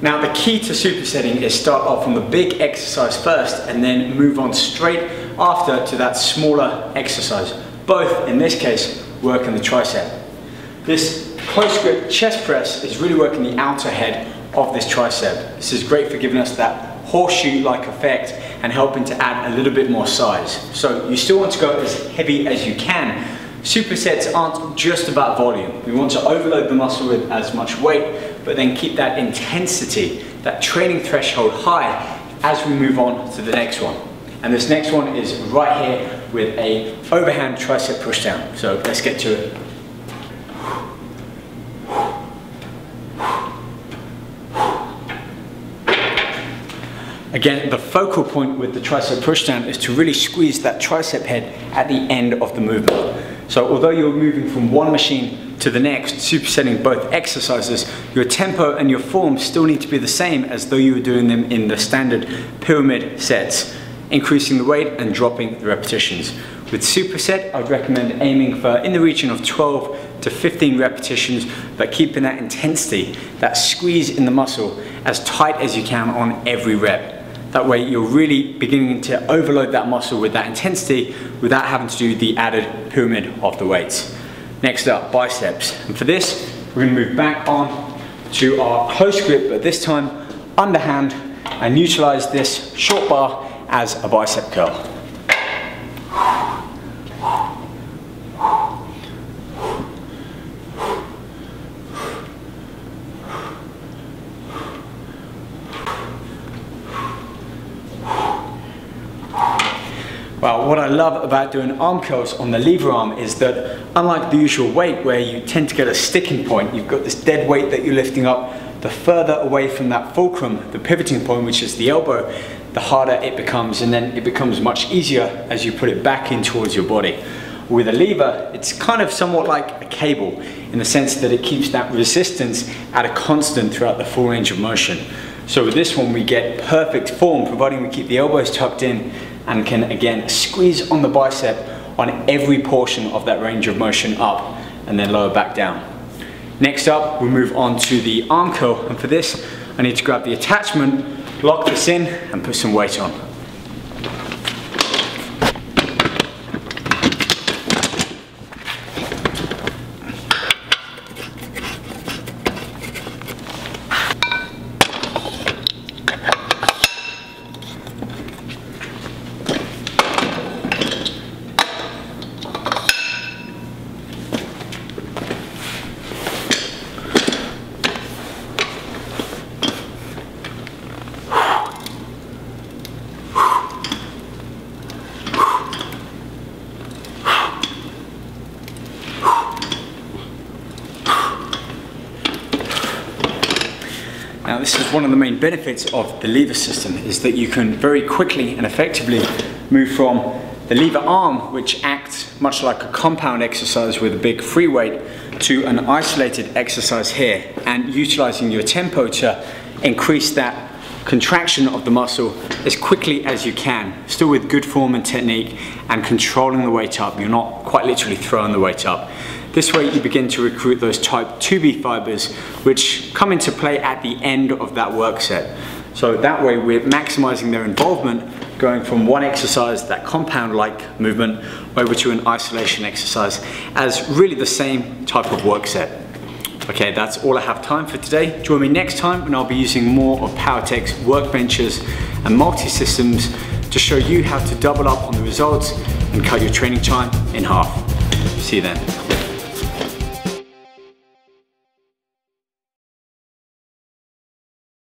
Now the key to supersetting is start off on the big exercise first and then move on straight after to that smaller exercise. Both, in this case, work in the tricep. This close grip chest press is really working the outer head of this tricep. This is great for giving us that horseshoe-like effect and helping to add a little bit more size. So you still want to go as heavy as you can. Supersets aren't just about volume. We want to overload the muscle with as much weight, but then keep that intensity, that training threshold high as we move on to the next one. And this next one is right here with a overhand tricep pushdown. So let's get to it. Again, the focal point with the tricep pushdown is to really squeeze that tricep head at the end of the movement. So although you're moving from one machine to the next, supersetting both exercises, your tempo and your form still need to be the same as though you were doing them in the standard pyramid sets, increasing the weight and dropping the repetitions. With superset, I'd recommend aiming for in the region of 12 to 15 repetitions, but keeping that intensity, that squeeze in the muscle as tight as you can on every rep. That way you're really beginning to overload that muscle with that intensity without having to do the added pyramid of the weights. Next up, biceps. And for this, we're going to move back on to our close grip, but this time underhand, and utilize this short bar as a bicep curl. Well, what I love about doing arm curls on the lever arm is that unlike the usual weight where you tend to get a sticking point, you've got this dead weight that you're lifting up, the further away from that fulcrum, the pivoting point, which is the elbow, the harder it becomes, and then it becomes much easier as you put it back in towards your body. With a lever, it's kind of somewhat like a cable in the sense that it keeps that resistance at a constant throughout the full range of motion. So with this one, we get perfect form, providing we keep the elbows tucked in and can again squeeze on the bicep on every portion of that range of motion up and then lower back down. Next up, we move on to the arm curl, and for this I need to grab the attachment, lock this in and put some weight on. Now this is one of the main benefits of the lever system, is that you can very quickly and effectively move from the lever arm, which acts much like a compound exercise with a big free weight, to an isolated exercise here, and utilizing your tempo to increase that contraction of the muscle as quickly as you can, still with good form and technique and controlling the weight up. You're not quite literally throwing the weight up. This way you begin to recruit those type 2B fibers, which come into play at the end of that work set. So that way we're maximizing their involvement, going from one exercise, that compound-like movement, over to an isolation exercise as really the same type of work set. Okay, that's all I have time for today. Join me next time when I'll be using more of Powertec's workbenches and multi-systems to show you how to double up on the results and cut your training time in half. See you then.